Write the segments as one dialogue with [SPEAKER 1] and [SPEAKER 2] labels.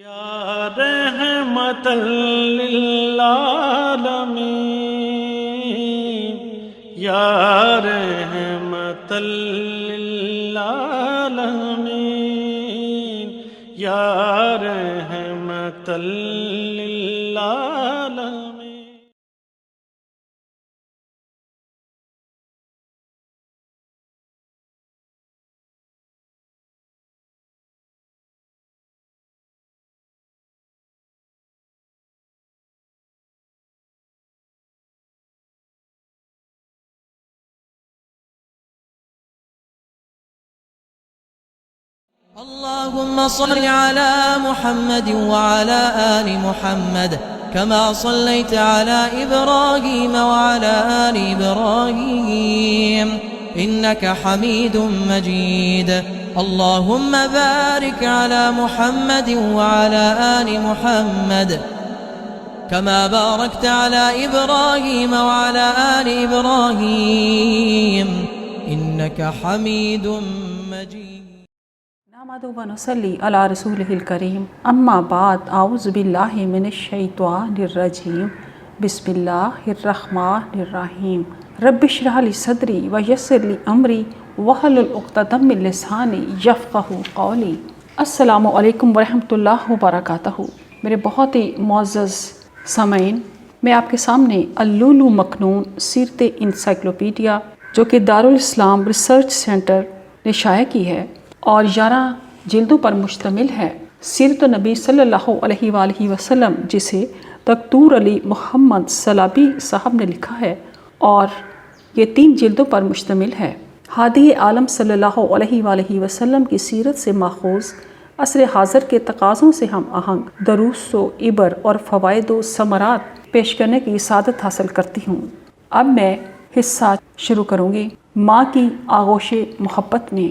[SPEAKER 1] یا رحمت للعالمین یا رحمت للعالمین یا رحمت للعالمین.
[SPEAKER 2] اللهم صل على محمد وعلى آل محمد كما صليت على إبراهيم وعلى آل إبراهيم إنك حميد مجيد. اللهم بارك على محمد وعلى آل محمد كما باركت على إبراهيم وعلى آل إبراهيم إنك حميد مجيد.
[SPEAKER 3] نحمد و نصلی علی رسولہ الکریم. اما بعد اعوذ باللہ من الشیطان الرجیم. بسم اللہ الرحمن الرحیم. رب اشرح لی صدری ویسر لی امری واحلل عقدۃ من لسانی یفقہوا قولی. السلام علیکم ورحمۃ اللہ وبرکاتہ. میرے بہت ہی معزز سامعین، میں آپ کے سامنے اللؤلؤ مکنون سیرت انسائکلوپیڈیا جو کہ دارالاسلام ریسرچ سینٹر نے شائع کی ہے اور 11 جلدوں پر مشتمل ہے. سیرت نبی صلی اللہ علیہ وآلہ وسلم، جسے دکتور علی محمد سلابی صاحب نے لکھا ہے، اور یہ 3 جلدوں پر مشتمل ہے. ہادی عالم صلی اللہ علیہ وآلہ وسلم کی سیرت سے ماخوذ عصر حاضر کے تقاضوں سے ہم آہنگ دروس و عبر اور فوائد و ثمرات پیش کرنے کی سعادت حاصل کرتی ہوں. اب میں حصہ شروع کروں گی ماں کی آغوش محبت میں.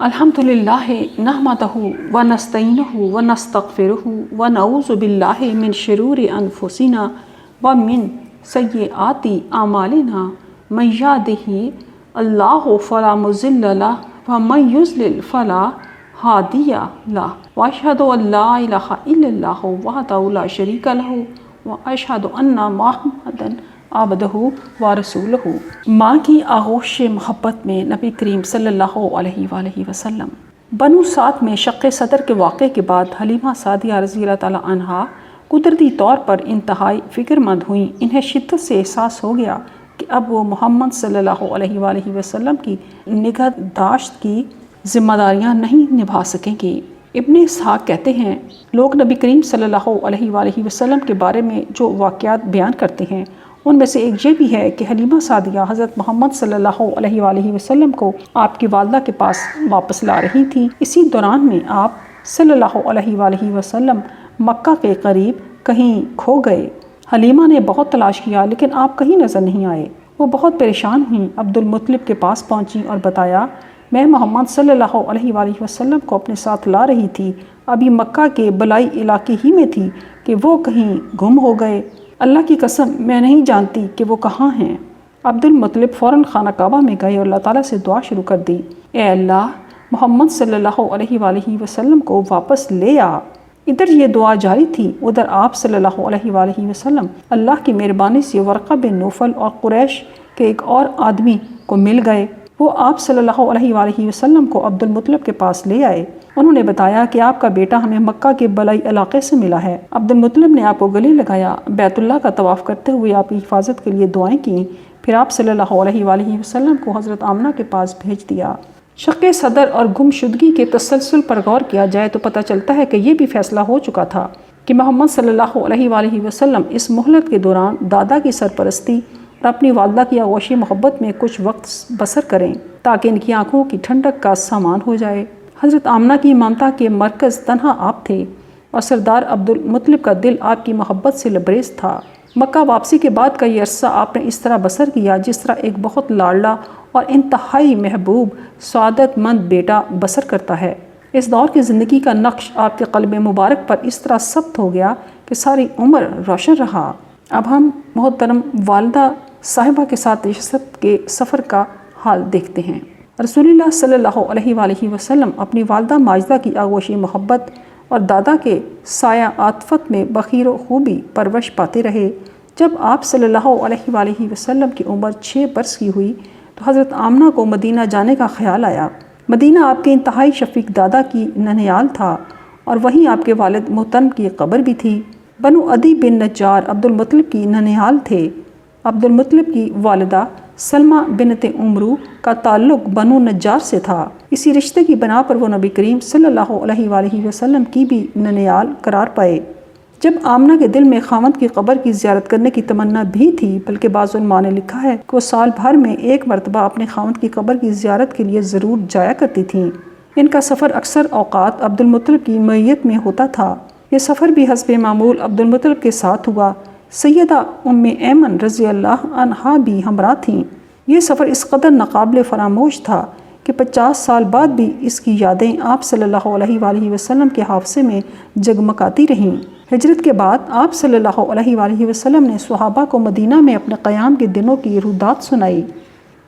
[SPEAKER 3] الحمدللہ نحمدہ ونستعینہ ونستغفرہ ونعوذ باللہ من شرور انفسنا ومن سیئات اعمالنا من یہدہ اللہ فلا مضل لہ ومن یضلل فلا ہادی لہ واشہد ان لا الہ الا اللہ وحدہ لا شریک لہ واشہد ان محمدا عبدہ و رسولہ. ماں کی آغوش محبت میں نبی کریم صلی اللہ علیہ وآلہ وسلم. بنو سعد میں شق صدر کے واقعے کے بعد حلیمہ سعدیہ رضی اللہ تعالیٰ عنہا قدرتی طور پر انتہائی فکر مند ہوئیں. انہیں شدت سے احساس ہو گیا کہ اب وہ محمد صلی اللہ علیہ وآلہ وسلم کی نگہداشت کی ذمہ داریاں نہیں نبھا سکیں گی. ابن اسحاق کہتے ہیں، لوگ نبی کریم صلی اللہ علیہ وآلہ وسلم کے بارے میں جو واقعات بیان کرتے ہیں ان میں سے ایک یہ بھی ہے کہ حلیمہ سعدیہ حضرت محمد صلی اللہ علیہ وآلہ وسلم کو آپ کی والدہ کے پاس واپس لا رہی تھیں. اسی دوران میں آپ صلی اللہ علیہ وآلہ وسلم مکہ کے قریب کہیں کھو گئے. حلیمہ نے بہت تلاش کیا لیکن آپ کہیں نظر نہیں آئے. وہ بہت پریشان ہوئیں. عبد المطلب کے پاس پہنچیں اور بتایا، میں محمد صلی اللہ علیہ وآلہ وسلم کو اپنے ساتھ لا رہی تھی، ابھی مکہ کے بلائی علاقے ہی میں تھی کہ وہ کہیں گم ہو گئے. اللہ کی قسم میں نہیں جانتی کہ وہ کہاں ہیں. عبد المطلب فوراً خانہ کعبہ میں گئے اور اللہ تعالیٰ سے دعا شروع کر دی، اے اللہ، محمد صلی اللہ علیہ وآلہ وسلم کو واپس لے آ. ادھر یہ دعا جاری تھی، ادھر آپ صلی اللہ علیہ وآلہ وسلم اللہ کی مہربانی سے ورقہ بن نوفل اور قریش کے ایک اور آدمی کو مل گئے. وہ آپ صلی اللہ علیہ وآلہ وسلم کو عبد المطلب کے پاس لے آئے. انہوں نے بتایا کہ آپ کا بیٹا ہمیں مکہ کے بلائی علاقے سے ملا ہے. عبد المطلب نے آپ کو گلے لگایا، بیت اللہ کا طواف کرتے ہوئے آپ کی حفاظت کے لیے دعائیں کیں. پھر آپ صلی اللہ علیہ وآلہ وسلم کو حضرت آمنہ کے پاس بھیج دیا. شق صدر اور گمشدگی کے تسلسل پر غور کیا جائے تو پتہ چلتا ہے کہ یہ بھی فیصلہ ہو چکا تھا کہ محمد صلی اللہ علیہ وآلہ وسلم اس مہلت کے دوران دادا کی سرپرستی اور اپنی والدہ کی آغوش محبت میں کچھ وقت بسر کریں تاکہ ان کی آنکھوں کی ٹھنڈک کا سامان ہو جائے. حضرت آمنہ کی ممتا کے مرکز تنہا آپ تھے اور سردار عبد المطلب کا دل آپ کی محبت سے لبریز تھا. مکہ واپسی کے بعد کا یہ عرصہ آپ نے اس طرح بسر کیا جس طرح ایک بہت لاڈلا اور انتہائی محبوب سعادت مند بیٹا بسر کرتا ہے. اس دور کی زندگی کا نقش آپ کے قلب مبارک پر اس طرح ثبت ہو گیا کہ ساری عمر روشن رہا. اب ہم محترم والدہ صاحبہ کے ساتھ نشست کے سفر کا حال دیکھتے ہیں. رسول اللہ صلی اللہ علیہ وآلہ وسلم اپنی والدہ ماجدہ کی آغوشی محبت اور دادا کے سایہ عاطفت میں بخیر و خوبی پرورش پاتے رہے۔ جب آپ صلی اللہ علیہ وآلہ وسلم کی عمر 6 برس کی ہوئی تو حضرت آمنہ کو مدینہ جانے کا خیال آیا۔ مدینہ آپ کے انتہائی شفیق دادا کی ننھیال تھا اور وہیں آپ کے والد محترم کی قبر بھی تھی۔ بنو عدی بن نجار عبد المطلب کی ننھیال تھے۔ عبد المطلب کی والدہ سلمہ بنت عمرو کا تعلق بنو نجار سے تھا۔ اسی رشتے کی بنا پر وہ نبی کریم صلی اللہ علیہ وآلہ وسلم کی بھی ننھیال قرار پائے۔ جب آمنہ کے دل میں خاوند کی قبر کی زیارت کرنے کی تمنا بھی تھی، بلکہ بعض علماء نے لکھا ہے کہ وہ سال بھر میں 1 مرتبہ اپنے خاوند کی قبر کی زیارت کے لیے ضرور جایا کرتی تھیں۔ ان کا سفر اکثر اوقات عبد المطلب کی معیت میں ہوتا تھا۔ یہ سفر بھی حسب معمول عبد المطلب کے ساتھ ہوا۔ سیدہ ام ایمن رضی اللہ عنہا بھی ہمراہ تھیں۔ یہ سفر اس قدر ناقابل فراموش تھا کہ 50 سال بعد بھی اس کی یادیں آپ صلی اللہ علیہ وآلہ وسلم کے حافظے میں جگمگاتی رہیں۔ ہجرت کے بعد آپ صلی اللہ علیہ وآلہ وسلم نے صحابہ کو مدینہ میں اپنے قیام کے دنوں کی رودات سنائی۔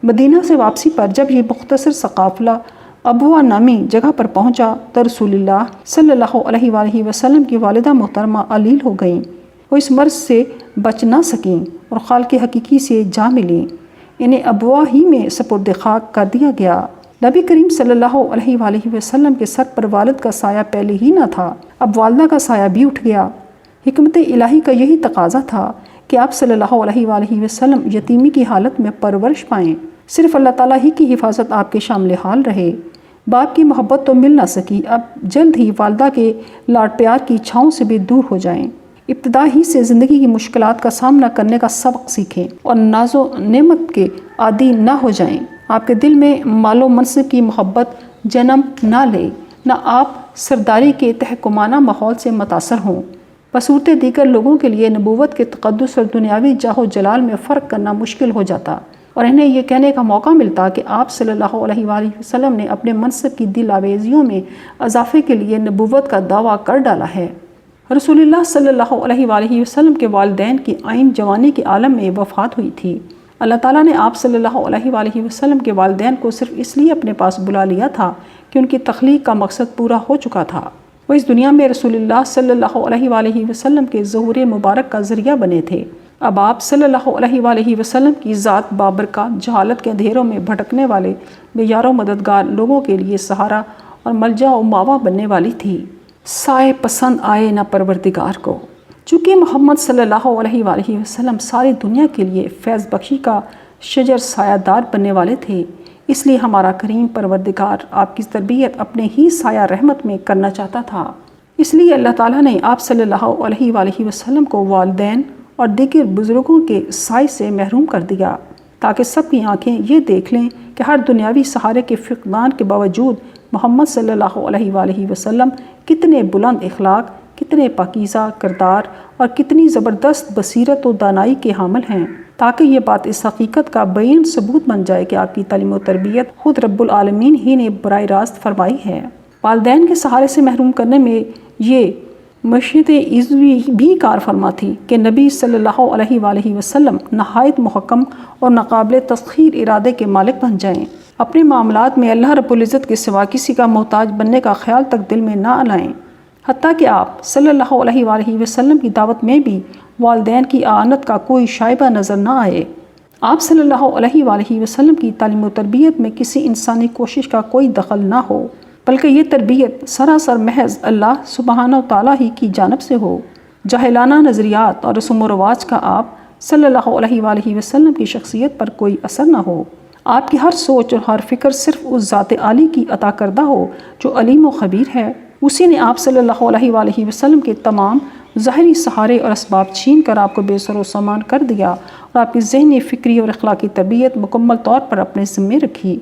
[SPEAKER 3] مدینہ سے واپسی پر جب یہ مختصر سا قافلہ ابوا نامی جگہ پر پہنچا تو رسول اللہ صلی اللہ علیہ وآلہ وسلم کی والدہ محترمہ علیل ہو گئیں۔ وہ اس مرض سے بچ نہ سکیں اور خالق حقیقی سے جا ملیں۔ انہیں ابوا ہی میں سپرد خاک کر دیا گیا۔ نبی کریم صلی اللہ علیہ وآلہ وسلم کے سر پر والد کا سایہ پہلے ہی نہ تھا، اب والدہ کا سایہ بھی اٹھ گیا۔ حکمت الہی کا یہی تقاضا تھا کہ آپ صلی اللہ علیہ وآلہ وسلم یتیمی کی حالت میں پرورش پائیں۔ صرف اللہ تعالیٰ ہی کی حفاظت آپ کے شامل حال رہے۔ باپ کی محبت تو مل نہ سکی، اب جلد ہی والدہ کے لاڈ پیار کی چھاؤں سے بھی دور ہو جائیں۔ ابتدا ہی سے زندگی کی مشکلات کا سامنا کرنے کا سبق سیکھیں اور ناز و نعمت کے عادی نہ ہو جائیں۔ آپ کے دل میں مال و منصب کی محبت جنم نہ لے، نہ آپ سرداری کے تحکمانہ ماحول سے متاثر ہوں۔ بصورت دیگر لوگوں کے لیے نبوت کے تقدس اور دنیاوی جاہ و جلال میں فرق کرنا مشکل ہو جاتا اور انہیں یہ کہنے کا موقع ملتا کہ آپ صلی اللہ علیہ وآلہ وسلم نے اپنے منصب کی دل آویزیوں میں اضافے کے لیے نبوت کا دعویٰ کر ڈالا ہے۔ رسول اللہ صلی اللہ علیہ وآلہ وسلم کے والدین کی آئین جوانی کے عالم میں وفات ہوئی تھی۔ اللہ تعالیٰ نے آپ صلی اللہ علیہ وآلہ وسلم کے والدین کو صرف اس لیے اپنے پاس بلا لیا تھا کہ ان کی تخلیق کا مقصد پورا ہو چکا تھا۔ وہ اس دنیا میں رسول اللہ صلی اللہ علیہ وآلہ وسلم کے ظہور مبارک کا ذریعہ بنے تھے۔ اب آپ صلی اللہ علیہ وآلہ وسلم کی ذات بابرکات جہالت کے اندھیروں میں بھٹکنے والے بے یار و مددگار لوگوں کے لیے سہارا اور ملجا و ماوا بننے والی تھی۔ سائے پسند آئے نہ پروردگار کو۔ چونکہ محمد صلی اللہ علیہ وآلہ وسلم ساری دنیا کے لیے فیض بخشی کا شجر سایہ دار بننے والے تھے، اس لیے ہمارا کریم پروردگار آپ کی تربیت اپنے ہی سایہ رحمت میں کرنا چاہتا تھا۔ اس لیے اللہ تعالیٰ نے آپ صلی اللہ علیہ وآلہ وسلم کو والدین اور دیگر بزرگوں کے سائے سے محروم کر دیا تاکہ سب کی آنکھیں یہ دیکھ لیں کہ ہر دنیاوی سہارے کے فقدان کے باوجود محمد صلی اللہ علیہ وآلہ وسلم کتنے بلند اخلاق، کتنے پاکیزہ کردار اور کتنی زبردست بصیرت و دانائی کے حامل ہیں، تاکہ یہ بات اس حقیقت کا بیان ثبوت بن جائے کہ آپ کی تعلیم و تربیت خود رب العالمین ہی نے براہ راست فرمائی ہے۔ والدین کے سہارے سے محروم کرنے میں یہ مشیت عزوی بھی کار فرما تھی کہ نبی صلی اللہ علیہ وآلہ وسلم نہایت محکم اور ناقابل تسخیر ارادے کے مالک بن جائیں، اپنے معاملات میں اللہ رب العزت کے سوا کسی کا محتاج بننے کا خیال تک دل میں نہ لائیں، حتیٰ کہ آپ صلی اللہ علیہ وآلہ وسلم کی دعوت میں بھی والدین کی اعانت کا کوئی شائبہ نظر نہ آئے۔ آپ صلی اللہ علیہ وآلہ وسلم کی تعلیم و تربیت میں کسی انسانی کوشش کا کوئی دخل نہ ہو، بلکہ یہ تربیت سراسر محض اللہ سبحانہ و تعالیٰ ہی کی جانب سے ہو۔ جاہلانہ نظریات اور رسوم و رواج کا آپ صلی اللہ علیہ وآلہ وسلم کی شخصیت پر کوئی اثر نہ ہو۔ آپ کی ہر سوچ اور ہر فکر صرف اس ذات عالی کی عطا کردہ ہو جو علیم و خبیر ہے۔ اسی نے آپ صلی اللہ علیہ وآلہ وسلم کے تمام ظاہری سہارے اور اسباب چھین کر آپ کو بے سر و سامان کر دیا اور آپ کی ذہنی، فکری اور اخلاقی تربیت مکمل طور پر اپنے ذمے رکھی۔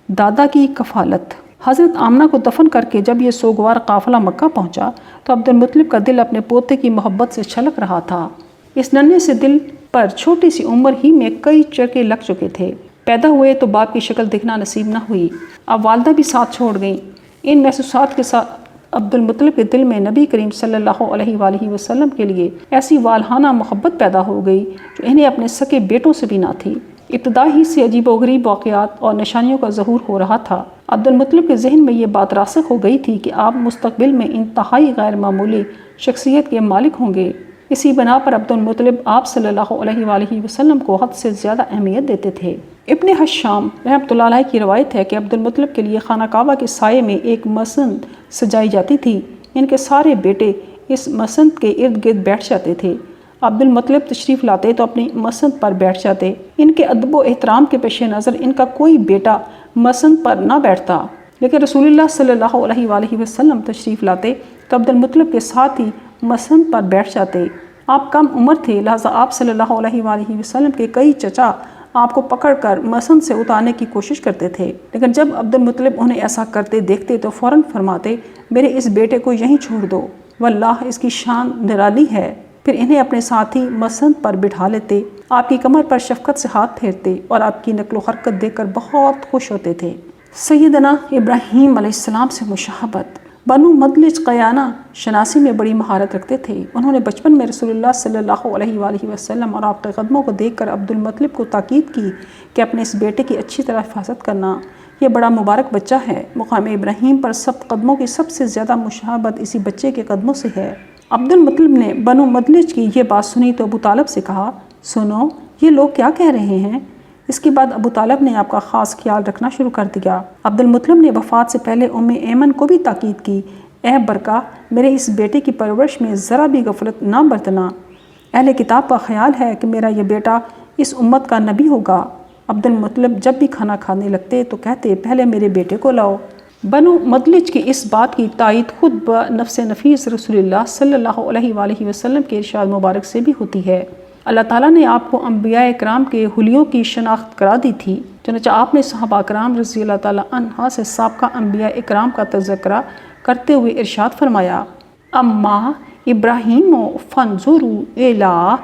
[SPEAKER 3] دادا کی کفالت۔ حضرت آمنہ کو دفن کر کے جب یہ سوگوار قافلہ مکہ پہنچا تو عبد المطلب کا دل اپنے پوتے کی محبت سے چھلک رہا تھا۔ اس ننھے سے دل پر چھوٹی سی عمر ہی میں کئی چرکے لگ چکے تھے۔ پیدا ہوئے تو باپ کی شکل دیکھنا نصیب نہ ہوئی، اب والدہ بھی ساتھ چھوڑ گئیں۔ ان محسوسات کے ساتھ عبد المطلب کے دل میں نبی کریم صلی اللہ علیہ وآلہ وسلم کے لیے ایسی والہانہ محبت پیدا ہو گئی جو انہیں اپنے سکے بیٹوں سے بھی نہ تھی۔ ابتدا ہی سے عجیب و غریب واقعات اور نشانیوں کا ظہور ہو رہا تھا۔ عبد المطلب کے ذہن میں یہ بات راسخ ہو گئی تھی کہ آپ مستقبل میں انتہائی غیر معمولی شخصیت کے مالک ہوں گے۔ اسی بنا پر عبد المطلب آپ صلی اللہ علیہ وآلہ وسلم کو حد سے زیادہ اہمیت دیتے تھے۔ ابن حشام رحمۃ اللہ علیہ کی روایت ہے کہ عبد المطلب کے لیے خانہ کعبہ کے سائے میں ایک مسند سجائی جاتی تھی۔ ان کے سارے بیٹے اس مسند کے ارد گرد بیٹھ جاتے تھے۔ عبد المطلب تشریف لاتے تو اپنی مسند پر بیٹھ جاتے۔ ان کے ادب و احترام کے پیش نظر ان کا کوئی بیٹا مسند پر نہ بیٹھتا، لیکن رسول اللہ صلی اللہ علیہ وآلہ وسلم تشریف لاتے تو عبد المطلب کے ساتھ ہی مسند پر بیٹھ جاتے۔ آپ کم عمر تھے، لہٰذا آپ صلی اللہ علیہ وآلہ وسلم کے کئی چچا آپ کو پکڑ کر مسند سے اتارنے کی کوشش کرتے تھے، لیکن جب عبد المطلب انہیں ایسا کرتے دیکھتے تو فوراً فرماتے، میرے اس بیٹے کو یہیں چھوڑ دو، واللہ اس کی شان نرالی ہے۔ پھر انہیں اپنے ساتھی مسند پر بٹھا لیتے، آپ کی کمر پر شفقت سے ہاتھ پھیرتے اور آپ کی نقل و حرکت دیکھ کر بہت خوش ہوتے تھے۔ سیدنا ابراہیم علیہ السلام سے مشابہت۔ بنو مدلج قیانہ شناسی میں بڑی مہارت رکھتے تھے۔ انہوں نے بچپن میں رسول اللہ صلی اللہ علیہ وآلہ وسلم اور آپ کے قدموں کو دیکھ کر عبد المطلب کو تاکید کی کہ اپنے اس بیٹے کی اچھی طرح حفاظت کرنا، یہ بڑا مبارک بچہ ہے۔ مقام ابراہیم پر سب قدموں کی سب سے زیادہ مشابہت اسی بچے کے قدموں سے ہے۔ عبد المطلب نے بنو مدلج کی یہ بات سنی تو ابو طالب سے کہا، سنو یہ لوگ کیا کہہ رہے ہیں؟ اس کے بعد ابو طالب نے آپ کا خاص خیال رکھنا شروع کر دیا۔ عبد المطلب نے وفات سے پہلے ایمن کو بھی تاکید کی، اے برکہ میرے اس بیٹے کی پرورش میں ذرا بھی غفلت نہ برتنا۔ اہل کتاب کا خیال ہے کہ میرا یہ بیٹا اس امت کا نبی ہوگا۔ عبد المطلب جب بھی کھانا کھانے لگتے تو کہتے، پہلے میرے بیٹے کو لاؤ۔ بنو مدلج کی اس بات کی تائید خود بنفس نفیس رسول اللہ صلی اللہ علیہ وآلہ وسلم کے ارشاد مبارک سے بھی ہوتی ہے۔ اللہ تعالیٰ نے آپ کو انبیاء اکرام کے حلیوں کی شناخت کرا دی تھی، چنانچہ آپ نے صحابہ اکرام رضی اللہ تعالیٰ عنہ سے سابقہ انبیاء اکرام کا تذکرہ کرتے ہوئے ارشاد فرمایا، اما ابراہیم فانظروا الی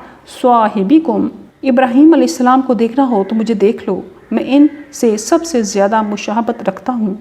[SPEAKER 3] صاحبکم، ابراہیم علیہ السلام کو دیکھنا ہو تو مجھے دیکھ لو، میں ان سے سب سے زیادہ مشابہت رکھتا ہوں۔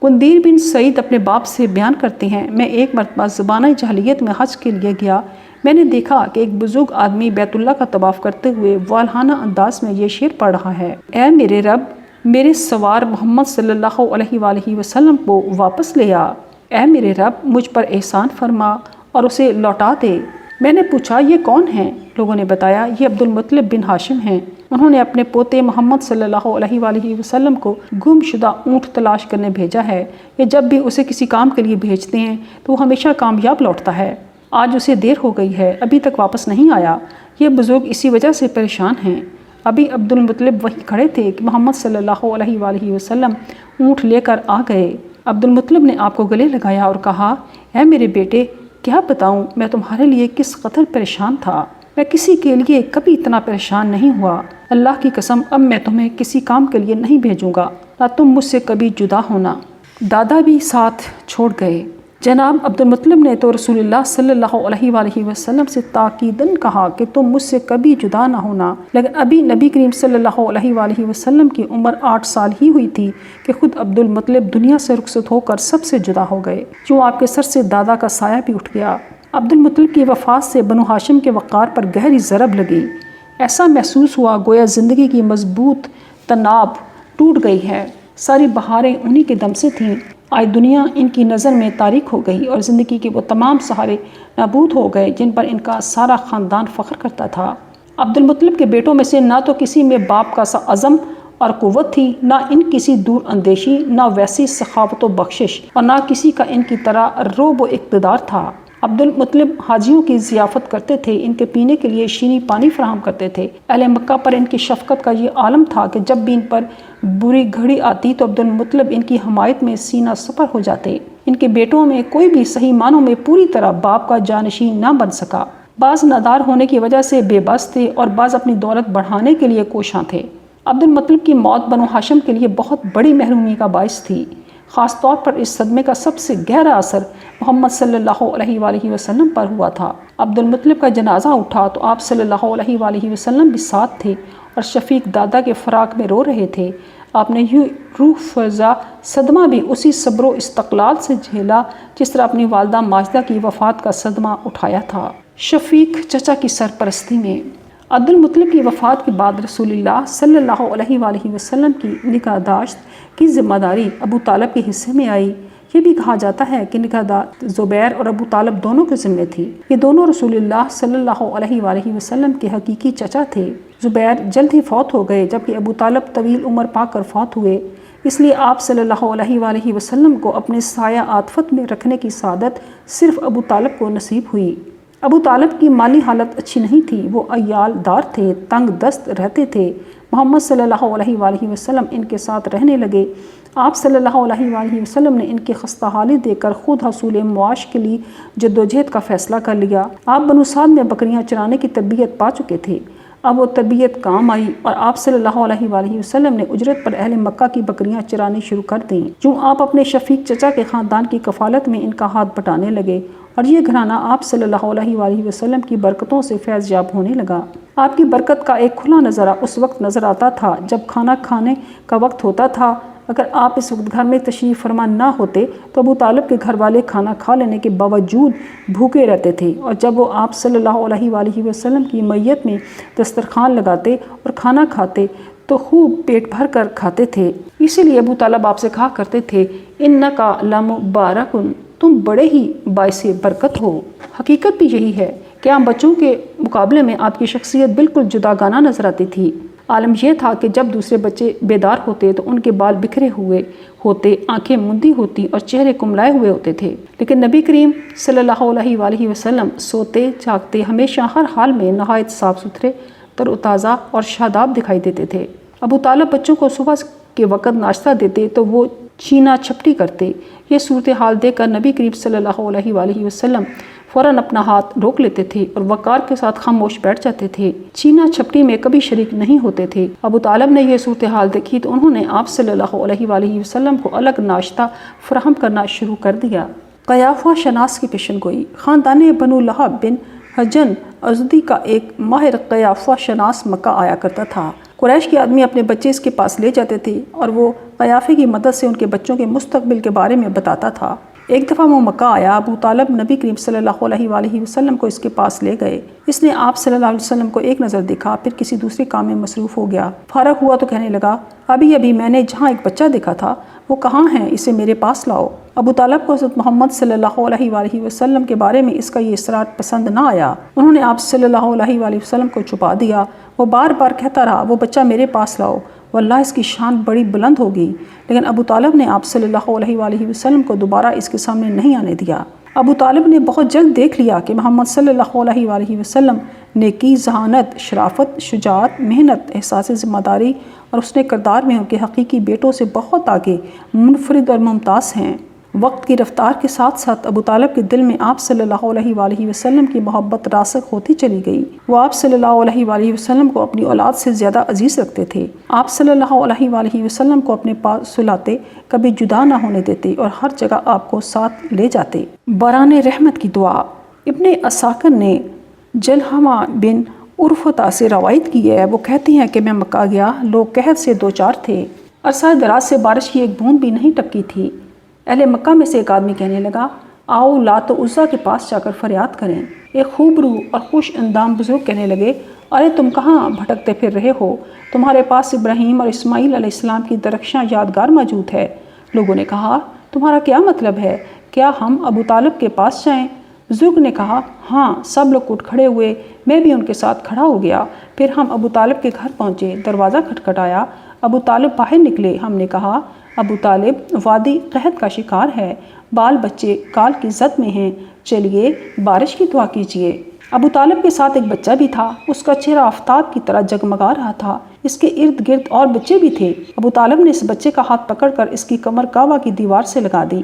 [SPEAKER 3] قندیر بن سعید اپنے باپ سے بیان کرتے ہیں، میں ایک مرتبہ زمانہ جاہلیت میں حج کے لیے گیا، میں نے دیکھا کہ ایک بزرگ آدمی بیت اللہ کا طواف کرتے ہوئے والہانہ انداز میں یہ شعر پڑھ رہا ہے، اے میرے رب میرے سوار محمد صلی اللہ علیہ وآلہ وسلم کو واپس لے آ، اے میرے رب مجھ پر احسان فرما اور اسے لوٹا دے۔ میں نے پوچھا یہ کون ہیں؟ لوگوں نے بتایا یہ عبد المطلب بن ہاشم ہیں، انہوں نے اپنے پوتے محمد صلی اللہ علیہ وآلہ وسلم کو گم شدہ اونٹ تلاش کرنے بھیجا ہے، یہ جب بھی اسے کسی کام کے لیے بھیجتے ہیں تو وہ ہمیشہ کامیاب لوٹتا ہے، آج اسے دیر ہو گئی ہے، ابھی تک واپس نہیں آیا، یہ بزرگ اسی وجہ سے پریشان ہیں۔ ابھی عبد المطلب وہیں کھڑے تھے کہ محمد صلی اللہ علیہ وآلہ وسلم اونٹ لے کر آ گئے۔ عبد المطلب نے آپ کو گلے لگایا اور کہا، اے میرے بیٹے کیا بتاؤں میں تمہارے لیے کس قدر پریشان تھا، میں کسی کے لیے کبھی اتنا پریشان نہیں ہوا، اللہ کی قسم اب میں تمہیں کسی کام کے لیے نہیں بھیجوں گا، نہ تم مجھ سے کبھی جدا ہونا۔ دادا بھی ساتھ چھوڑ گئے۔ جناب عبد المطلب نے تو رسول اللہ صلی اللہ علیہ وآلہ وسلم سے تاکیداً کہا کہ تم مجھ سے کبھی جدا نہ ہونا، لیکن ابھی نبی کریم صلی اللہ علیہ وآلہ وسلم کی عمر 8 سال ہی ہوئی تھی کہ خود عبد المطلب دنیا سے رخصت ہو کر سب سے جدا ہو گئے، جو آپ کے سر سے دادا کا سایہ بھی اٹھ گیا۔ عبد المطلب کی وفات سے بنو ہاشم کے وقار پر گہری ضرب لگی، ایسا محسوس ہوا گویا زندگی کی مضبوط تناب ٹوٹ گئی ہے، ساری بہاریں انہی کے دم سے تھیں، آج دنیا ان کی نظر میں تاریک ہو گئی اور زندگی کے وہ تمام سہارے نابود ہو گئے جن پر ان کا سارا خاندان فخر کرتا تھا۔ عبد المطلب کے بیٹوں میں سے نہ تو کسی میں باپ کا سا عزم اور قوت تھی، نہ ان کسی دور اندیشی، نہ ویسی سخاوت و بخشش، اور نہ کسی کا ان کی طرح رعب و اقتدار تھا۔ عبد المطلب حاجیوں کی ضیافت کرتے تھے، ان کے پینے کے لیے شیریں پانی فراہم کرتے تھے۔ اہل مکہ پر ان کی شفقت کا یہ عالم تھا کہ جب بھی ان پر بری گھڑی آتی تو عبد المطلب ان کی حمایت میں سینہ سپر ہو جاتے۔ ان کے بیٹوں میں کوئی بھی صحیح معنوں میں پوری طرح باپ کا جانشین نہ بن سکا، بعض نادار ہونے کی وجہ سے بے بس تھے اور بعض اپنی دولت بڑھانے کے لیے کوشاں تھے۔ عبد المطلب کی موت بنو ہاشم کے لیے بہت بڑی محرومی کا باعث تھی، خاص طور پر اس صدمے کا سب سے گہرا اثر محمد صلی اللہ علیہ وآلہ وسلم پر ہوا تھا۔ عبد المطلب کا جنازہ اٹھا تو آپ صلی اللہ علیہ وآلہ وسلم بھی ساتھ تھے اور شفیق دادا کے فراق میں رو رہے تھے۔ آپ نے یوں روح فرزا صدمہ بھی اسی صبر و استقلال سے جھیلا جس طرح اپنی والدہ ماجدہ کی وفات کا صدمہ اٹھایا تھا۔ شفیق چچا کی سرپرستی میں عبد المطلب کی وفات کے بعد رسول اللہ صلی اللہ علیہ وآلہ وسلم کی نگہداشت کی ذمہ داری ابو طالب کے حصے میں آئی۔ یہ بھی کہا جاتا ہے کہ نگہداشت زبیر اور ابو طالب دونوں کے ذمے تھی۔ یہ دونوں رسول اللہ صلی اللہ علیہ وآلہ وسلم کے حقیقی چچا تھے۔ زبیر جلد ہی فوت ہو گئے جبکہ ابو طالب طویل عمر پا کر فوت ہوئے، اس لیے آپ صلی اللہ علیہ وآلہ وسلم کو اپنے سایہ عاطفت میں رکھنے کی سعادت صرف ابو طالب کو نصیب ہوئی۔ ابو طالب کی مالی حالت اچھی نہیں تھی، وہ عیال دار تھے، تنگ دست رہتے تھے۔ محمد صلی اللہ علیہ وآلہ وسلم ان کے ساتھ رہنے لگے۔ آپ صلی اللہ علیہ وآلہ وسلم نے ان کی خستہ حالی دیکھ کر خود حصول معاش کے لیے جدوجہد کا فیصلہ کر لیا۔ آپ بنو سعد میں بکریاں چرانے کی تربیت پا چکے تھے، اب وہ تربیت کام آئی اور آپ صلی اللہ علیہ وآلہ وسلم نے اجرت پر اہل مکہ کی بکریاں چرانی شروع کر دیں۔ جو آپ اپنے شفیق چچا کے خاندان کی کفالت میں ان کا ہاتھ بٹانے لگے اور یہ گھرانہ آپ صلی اللہ علیہ وآلہ وسلم کی برکتوں سے فیض یاب ہونے لگا۔ آپ کی برکت کا ایک کھلا نظارہ اس وقت نظر آتا تھا جب کھانا کھانے کا وقت ہوتا تھا۔ اگر آپ اس وقت گھر میں تشریف فرما نہ ہوتے تو ابو طالب کے گھر والے کھانا کھا لینے کے باوجود بھوکے رہتے تھے، اور جب وہ آپ صلی اللہ علیہ وآلہ وسلم کی معیت میں دسترخوان لگاتے اور کھانا کھاتے تو خوب پیٹ بھر کر کھاتے تھے۔ اسی لیے ابو طالب آپ سے کہا کرتے تھے، اِنَّکَ لَمُبَارَکٌ، تم بڑے ہی باعث برکت ہو۔ حقیقت بھی یہی ہے کہ عام بچوں کے مقابلے میں آپ کی شخصیت بالکل جداگانہ نظر آتی تھی۔ عالم یہ تھا کہ جب دوسرے بچے بیدار ہوتے تو ان کے بال بکھرے ہوئے ہوتے، آنکھیں مندی ہوتی اور چہرے کملائے ہوئے ہوتے تھے، لیکن نبی کریم صلی اللہ علیہ وآلہ وسلم سوتے جاگتے ہمیشہ ہر حال میں نہایت صاف ستھرے، تر و تازہ اور شاداب دکھائی دیتے تھے۔ ابو طالب بچوں کو صبح کے وقت ناشتہ دیتے تو وہ چھینا چھپٹی کرتے۔ یہ صورتحال دیکھ کر نبی کریم صلی اللہ علیہ وآلہ وسلم فوراً اپنا ہاتھ روک لیتے تھے اور وقار کے ساتھ خاموش بیٹھ جاتے تھے، چھینا چھپٹی میں کبھی شریک نہیں ہوتے تھے۔ ابو طالب نے یہ صورتحال دیکھی تو انہوں نے آپ صلی اللہ علیہ وآلہ وسلم کو الگ ناشتہ فراہم کرنا شروع کر دیا۔ قیافہ شناس کی پیشن گوئی۔ خاندان بنو لہب بن حجن ازدی کا ایک ماہر قیافہ شناس مکہ آیا کرتا تھا۔ قریش کے آدمی اپنے بچے اس کے پاس لے جاتے تھے اور وہ قیافے کی مدد سے ان کے بچوں کے مستقبل کے بارے میں بتاتا تھا۔ ایک دفعہ وہ مکہ آیا، ابو طالب نبی کریم صلی اللہ علیہ وآلہ وسلم کو اس کے پاس لے گئے۔ اس نے آپ صلی اللہ علیہ وسلم کو ایک نظر دیکھا، پھر کسی دوسرے کام میں مصروف ہو گیا۔ فارغ ہوا تو کہنے لگا، ابھی میں نے جہاں ایک بچہ دیکھا تھا وہ کہاں ہے؟ اسے میرے پاس لاؤ۔ ابو طالب کو حضرت محمد صلی اللہ علیہ وآلہ وسلم کے بارے میں اس کا یہ اصرار پسند نہ آیا۔ انہوں نے آپ صلی اللہ علیہ وآلہ وسلم کو چھپا دیا۔ وہ بار بار کہتا رہا، وہ بچہ میرے پاس لاؤ، واللہ اس کی شان بڑی بلند ہوگی، لیکن ابو طالب نے آپ صلی اللہ علیہ وآلہ وسلم کو دوبارہ اس کے سامنے نہیں آنے دیا۔ ابو طالب نے بہت جلد دیکھ لیا کہ محمد صلی اللہ علیہ وآلہ وسلم نیکی، ذہانت، شرافت، شجاعت، محنت، احساس ذمہ داری اور اس نے کردار میں ان کے حقیقی بیٹوں سے بہت آگے، منفرد اور ممتاز ہیں۔ وقت کی رفتار کے ساتھ ساتھ ابو طالب کے دل میں آپ صلی اللہ علیہ وآلہ وسلم کی محبت راسخ ہوتی چلی گئی۔ وہ آپ صلی اللہ علیہ وآلہ وسلم کو اپنی اولاد سے زیادہ عزیز رکھتے تھے۔ آپ صلی اللہ علیہ وآلہ وسلم کو اپنے پاس سلاتے، کبھی جدا نہ ہونے دیتے اور ہر جگہ آپ کو ساتھ لے جاتے۔ باران رحمت کی دعا۔ ابن اساکر نے جلحمہ بن عرفطہ سے روایت کی ہے، وہ کہتے ہیں کہ میں مکہ گیا، لوگ قحط سے دوچار تھے، عرصہ دراز سے بارش کی ایک بوند بھی نہیں ٹپکی تھی۔ اہل مکہ میں سے ایک آدمی کہنے لگا، آؤ لات و عزا کے پاس جا کر فریاد کریں۔ ایک خوب روح اور خوش اندام بزرگ کہنے لگے، ارے تم کہاں بھٹکتے پھر رہے ہو؟ تمہارے پاس ابراہیم اور اسماعیل علیہ السلام کی درخشاں یادگار موجود ہے۔ لوگوں نے کہا، تمہارا کیا مطلب ہے؟ کیا ہم ابو طالب کے پاس جائیں؟ بزرگ نے کہا، ہاں۔ سب لوگ اٹھ کھڑے ہوئے، میں بھی ان کے ساتھ کھڑا ہو گیا۔ پھر ہم ابو طالب کے گھر پہنچے، دروازہ کھٹکھٹایا، ابو طالب باہر نکلے۔ ہم نے کہا، ابو طالب وادی قحط کا شکار ہے، بال بچے کال کی زد میں ہیں، چلیے بارش کی دعا کیجیے۔ ابو طالب کے ساتھ ایک بچہ بھی تھا، اس کا چہرہ آفتاب کی طرح جگمگا رہا تھا، اس کے ارد گرد اور بچے بھی تھے۔ ابو طالب نے اس بچے کا ہاتھ پکڑ کر اس کی کمر کعبہ کی دیوار سے لگا دی۔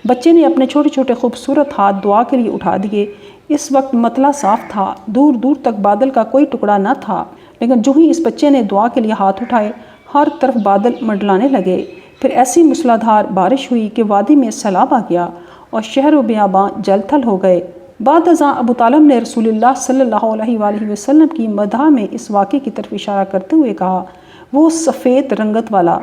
[SPEAKER 3] بچے نے اپنے چھوٹے چھوٹے خوبصورت ہاتھ دعا کے لیے اٹھا دیے۔ اس وقت مطلع صاف تھا، دور دور تک بادل کا کوئی ٹکڑا نہ تھا، لیکن جو ہی اس بچے نے دعا کے لیے ہاتھ اٹھائے، ہر طرف بادل منڈلانے لگے۔ پھر ایسی موسلادھار بارش ہوئی کہ وادی میں سیلاب آ گیا اور شہر و بیاباں جل تھل ہو گئے۔ بعد ازاں ابو طالب نے رسول اللہ صلی اللہ علیہ وآلہ وسلم کی مدح میں اس واقعے کی طرف اشارہ کرتے ہوئے کہا، وہ سفید رنگت والا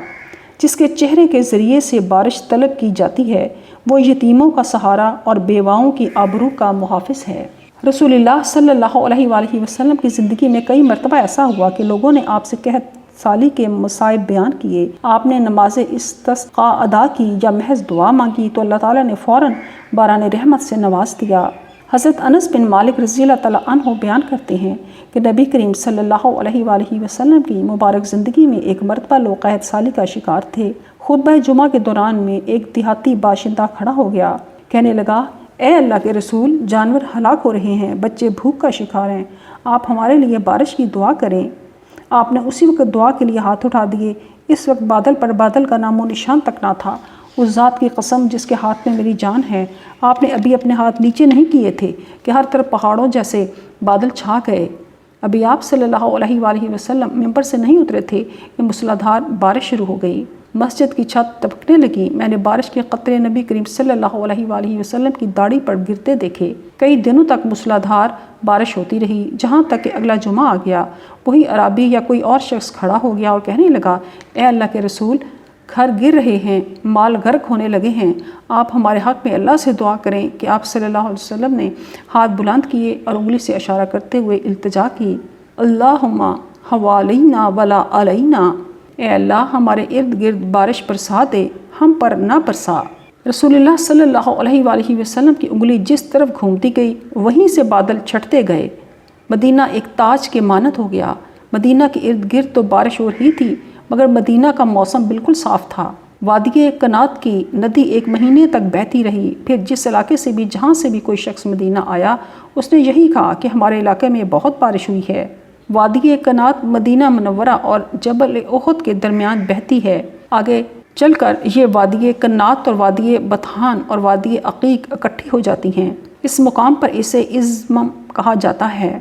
[SPEAKER 3] جس کے چہرے کے ذریعے سے بارش طلب کی جاتی ہے، وہ یتیموں کا سہارا اور بیواؤں کی آبرو کا محافظ ہے۔ رسول اللہ صلی اللہ علیہ وآلہ وسلم کی زندگی میں کئی مرتبہ ایسا ہوا کہ لوگوں نے آپ سے قحط سالی کے مصائب بیان کیے، آپ نے نماز استسقاء ادا کی یا محض دعا مانگی تو اللہ تعالیٰ نے فوراً باران رحمت سے نواز دیا۔ حضرت انس بن مالک رضی اللہ تعالیٰ عنہ بیان کرتے ہیں کہ نبی کریم صلی اللہ علیہ وآلہ وسلم کی مبارک زندگی میں ایک مرتبہ لوگ قحط سالی کا شکار تھے۔ خطبہ جمعہ کے دوران میں ایک دیہاتی باشندہ کھڑا ہو گیا، کہنے لگا، اے اللہ کے رسول، جانور ہلاک ہو رہے ہیں، بچے بھوک کا شکار ہیں، آپ ہمارے لیے بارش کی دعا کریں۔ آپ نے اسی وقت دعا کے لیے ہاتھ اٹھا دیے۔ اس وقت بادل پر بادل کا نام و نشان تک نہ تھا۔ اس ذات کی قسم جس کے ہاتھ میں میری جان ہے، آپ نے ابھی اپنے ہاتھ نیچے نہیں کیے تھے کہ ہر طرف پہاڑوں جیسے بادل چھا گئے۔ ابھی آپ صلی اللہ علیہ وآلہ وسلم ممبر سے نہیں اترے تھے کہ موسلادھار بارش شروع ہو گئی۔ مسجد کی چھت ٹپکنے لگی۔ میں نے بارش کے قطرے نبی کریم صلی اللہ علیہ وآلہ وسلم کی داڑھی پر گرتے دیکھے۔ کئی دنوں تک موسلادھار بارش ہوتی رہی، جہاں تک کہ اگلا جمعہ آ گیا۔ وہی عرابی یا کوئی اور شخص کھڑا ہو گیا اور کہنے لگا، اے اللہ کے رسول، گھر گر رہے ہیں، مال غرق ہونے لگے ہیں، آپ ہمارے حق میں اللہ سے دعا کریں کہ آپ صلی اللہ علیہ وسلم نے ہاتھ بلند کیے اور انگلی سے اشارہ کرتے ہوئے التجا کی، اللہم حوالینا ولا علینا، اے اللہ ہمارے ارد گرد بارش برسا دے، ہم پر نہ برسا۔ رسول اللہ صلی اللہ علیہ وآلہ وسلم کی انگلی جس طرف گھومتی گئی وہیں سے بادل چھٹتے گئے۔ مدینہ ایک تاج کے مانند ہو گیا۔ مدینہ کے ارد گرد تو بارش ہو رہی تھی مگر مدینہ کا موسم بالکل صاف تھا۔ وادی کنات کی ندی ایک مہینے تک بہتی رہی۔ پھر جس علاقے سے بھی جہاں سے بھی کوئی شخص مدینہ آیا اس نے یہی کہا کہ ہمارے علاقے میں بہت بارش ہوئی ہے۔ وادی کنات مدینہ منورہ اور جبل احد کے درمیان بہتی ہے۔ آگے چل کر یہ وادی کنات اور وادی بطحان اور وادی عقیق اکٹھی ہو جاتی ہیں۔ اس مقام پر اسے ازمم کہا جاتا ہے۔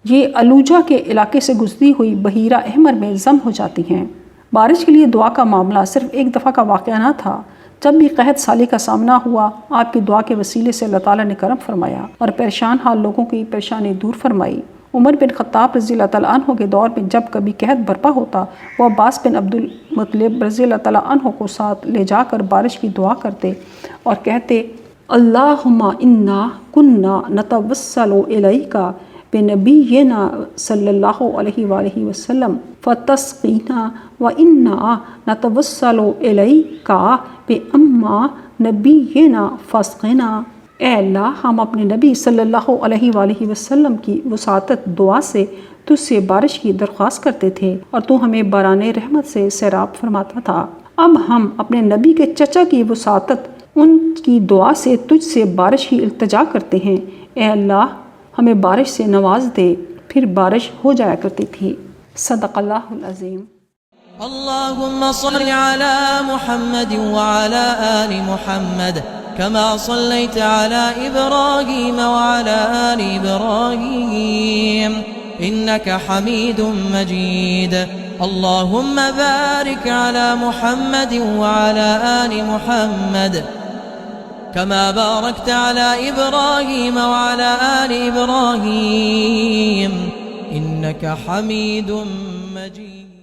[SPEAKER 3] یہ علوجہ کے علاقے سے گزرتی ہوئی بحیرہ احمر میں ضم ہو جاتی ہیں۔ بارش کے لیے دعا کا معاملہ صرف ایک دفعہ کا واقعہ نہ تھا۔ جب بھی قحط سالی کا سامنا ہوا، آپ کی دعا کے وسیلے سے اللہ تعالیٰ نے کرم فرمایا اور پریشان حال لوگوں کی پریشانی دور فرمائی۔ عمر بن خطاب رضی اللہ تعالیٰ عنہ کے دور میں جب کبھی قحط برپا ہوتا، وہ عباس بن عبد المطلب رضی اللہ تعالیٰ عنہ کو ساتھ لے جا کر بارش کی دعا کرتے اور کہتے، اللہم انا کننا نتوسل الیک بنبینا صلی اللہ علیہ وآلہ وسلم فتسقینا وانا نتوسل الیک بأما نبینا فاسقنا۔ اے اللہ، ہم اپنے نبی صلی اللہ علیہ وآلہ وسلم کی وساطت دعا سے تجھ سے بارش کی درخواست کرتے تھے اور تو ہمیں باران رحمت سے سیراب فرماتا تھا۔ اب ہم اپنے نبی کے چچا کی وساطت ان کی دعا سے تجھ سے بارش کی التجا کرتے ہیں۔ اے اللہ، ہمیں بارش سے نواز دے۔ پھر بارش ہو جایا کرتی تھی۔ صدق اللہ العظیم۔
[SPEAKER 2] اللهم صل على محمد وعلى آل محمد كما صليت على إبراهيم وعلى آل إبراهيم إنك حميد مجيد اللهم بارك على محمد وعلى آل محمد كما باركت على إبراهيم وعلى آل إبراهيم إنك حميد مجيد.